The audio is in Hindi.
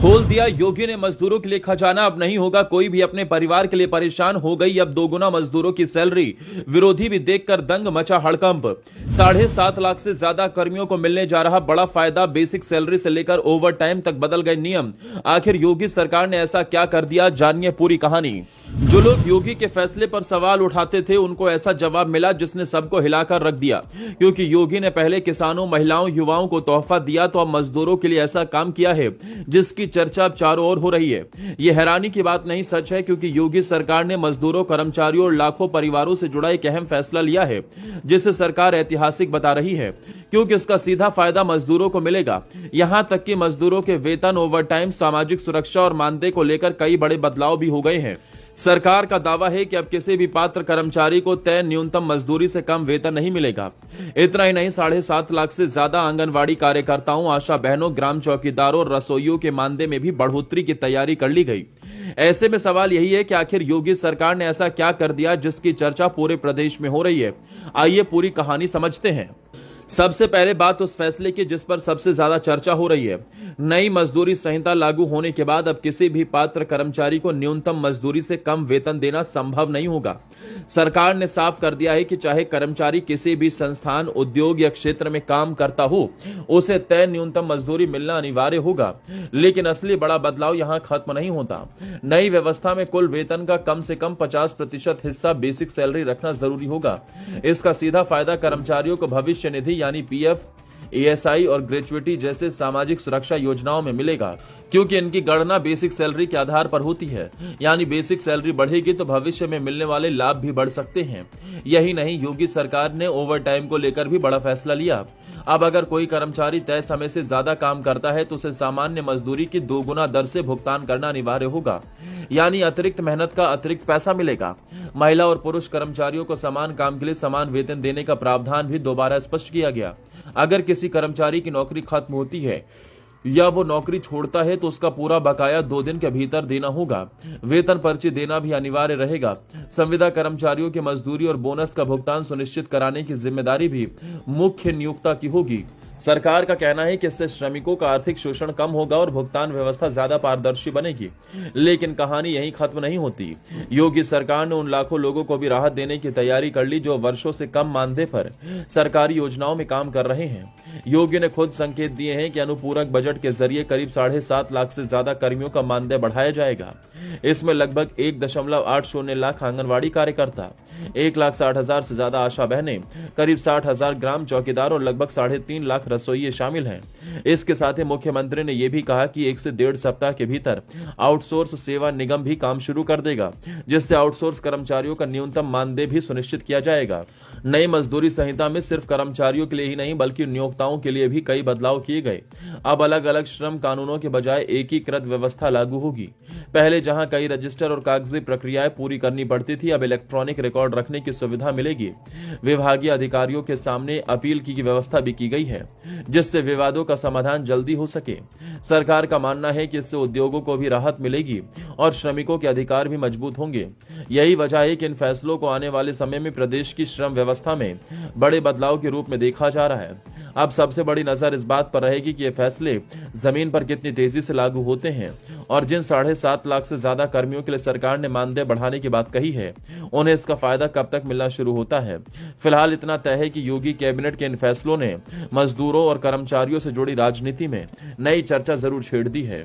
खोल दिया योगी ने मजदूरों के लिए खजाना। अब नहीं होगा कोई भी अपने परिवार के लिए परेशान। हो गई अब दोगुना मजदूरों की सैलरी। विरोधी भी देखकर दंग, मचा हड़कंप। 7.5 लाख से ज्यादा कर्मियों को मिलने जा रहा बड़ा फायदा। बेसिक सैलरी से लेकर ओवर टाइम तक बदल गए नियम। आखिर योगी सरकार ने ऐसा क्या कर दिया, जानिए पूरी कहानी। जो लोग योगी के फैसले पर सवाल उठाते थे, उनको ऐसा जवाब मिला जिसने सबको हिलाकर रख दिया। क्योंकि योगी ने पहले किसानों, महिलाओं, युवाओं को तोहफा दिया, तो अब मजदूरों के लिए ऐसा काम किया है जिसकी चर्चा अब चारों ओर हो रही है। यह हैरानी की बात नहीं, सच है, क्योंकि योगी सरकार ने मजदूरों, कर्मचारियों और लाखों परिवारों से जुड़ा एक अहम फैसला लिया है, जिसे सरकार ऐतिहासिक बता रही है, क्योंकि इसका सीधा फायदा मजदूरों को मिलेगा। यहां तक कि मजदूरों के वेतन, ओवरटाइम, सामाजिक सुरक्षा और मानदेय को लेकर कई बड़े बदलाव भी हो गए हैं। सरकार का दावा है कि अब किसी भी पात्र कर्मचारी को तय न्यूनतम मजदूरी से कम वेतन नहीं मिलेगा। इतना ही नहीं, 7.5 लाख से ज्यादा आंगनवाड़ी कार्यकर्ताओं, आशा बहनों, ग्राम चौकीदारों और रसोइयों के मानदेय में भी बढ़ोतरी की तैयारी कर ली गई। ऐसे में सवाल यही है कि आखिर योगी सरकार ने ऐसा क्या कर दिया जिसकी चर्चा पूरे प्रदेश में हो रही है। आइए पूरी कहानी समझते हैं। सबसे पहले बात उस फैसले की जिस पर सबसे ज्यादा चर्चा हो रही है। नई मजदूरी संहिता लागू होने के बाद अब किसी भी पात्र कर्मचारी को न्यूनतम मजदूरी से कम वेतन देना संभव नहीं होगा। सरकार ने साफ कर दिया है कि चाहे कर्मचारी किसी भी संस्थान, उद्योग या क्षेत्र में काम करता हो, उसे तय न्यूनतम मजदूरी मिलना अनिवार्य होगा। लेकिन असली बड़ा बदलाव यहां खत्म नहीं होता। नई व्यवस्था में कुल वेतन का कम से कम 50% हिस्सा बेसिक सैलरी रखना जरूरी होगा। इसका सीधा फायदा कर्मचारियों को भविष्य निधि यानी पीएफ, एएसआई और ग्रेच्युइटी जैसे सामाजिक सुरक्षा योजनाओं में मिलेगा, क्योंकि इनकी गणना बेसिक सैलरी के आधार पर होती है। यानी बेसिक सैलरी बढ़ेगी तो भविष्य में मिलने वाले लाभ भी बढ़ सकते हैं। यही नहीं, योगी सरकार ने ओवर टाइम को लेकर भी बड़ा फैसला लिया। अब अगर कोई कर्मचारी तय समय से ज्यादा काम करता है तो उसे सामान्य मजदूरी की 2 गुना दर से भुगतान करना अनिवार्य होगा। यानी अतिरिक्त मेहनत का अतिरिक्त पैसा मिलेगा। महिला और पुरुष कर्मचारियों को समान काम के लिए समान वेतन देने का प्रावधान भी दोबारा स्पष्ट किया गया। अगर किसी कर्मचारी की नौकरी खत्म होती है या वो नौकरी छोड़ता है तो उसका पूरा बकाया 2 दिन के भीतर देना होगा। वेतन पर्ची देना भी अनिवार्य रहेगा। संविदा कर्मचारियों की मजदूरी और बोनस का भुगतान सुनिश्चित कराने की जिम्मेदारी भी मुख्य नियोक्ता की होगी। सरकार का कहना है कि इससे श्रमिकों का आर्थिक शोषण कम होगा और भुगतान व्यवस्था ज्यादा पारदर्शी बनेगी। लेकिन कहानी यहीं खत्म नहीं होती। योगी सरकार ने उन लाखों लोगों को भी राहत देने की तैयारी कर ली जो वर्षों से कम मानदेय पर सरकारी योजनाओं में काम कर रहे हैं। योगी ने खुद संकेत दिए हैं कि अनुपूरक बजट के जरिए करीब 7.5 लाख से ज्यादा कर्मियों का मानदेय बढ़ाया जाएगा। इसमें लगभग 1.80 लाख आंगनवाड़ी कार्यकर्ता, 1,60,000 से ज्यादा आशा बहनें, करीब 60,000 ग्राम चौकीदार और लगभग 3.5 लाख रसोइये शामिल हैं। इसके साथ ही मुख्यमंत्री ने यह भी कहा कि 1 से 1.5 सप्ताह के भीतर आउटसोर्स सेवा निगम भी काम शुरू कर देगा, जिससे आउटसोर्स कर्मचारियों का न्यूनतम मानदेय भी सुनिश्चित किया जाएगा। नई मजदूरी संहिता में सिर्फ कर्मचारियों के लिए ही नहीं बल्कि नियोक्ताओं के लिए भी कई बदलाव किए गए। अब अलग अलग श्रम कानूनों के बजाय एकीकृत व्यवस्था लागू होगी। पहले जहां कई रजिस्टर और कागजी प्रक्रियाएं पूरी करनी पड़ती थी, अब इलेक्ट्रॉनिक रिकॉर्ड रखने की सुविधा मिलेगी। विभागीय अधिकारियों के सामने अपील की व्यवस्था भी की गई है, जिससे विवादों का समाधान जल्दी हो सके। सरकार का मानना है कि इससे उद्योगों को भी राहत मिलेगी और श्रमिकों के अधिकार भी मजबूत होंगे। यही वजह है कि इन फैसलों को आने वाले समय में प्रदेश की श्रम व्यवस्था में बड़े बदलाव के रूप में देखा जा रहा है। अब सबसे बड़ी नजर इस बात पर रहेगी कि ये फैसले जमीन पर कितनी तेजी से लागू होते हैं और जिन 7.5 लाख से ज्यादा कर्मियों के लिए सरकार ने मानदेय बढ़ाने की बात कही है, उन्हें इसका फायदा कब तक मिलना शुरू होता है। फिलहाल इतना तय है कि योगी कैबिनेट के इन फैसलों ने मजदूरों और कर्मचारियों से जुड़ी राजनीति में नई चर्चा जरूर छेड़ दी है।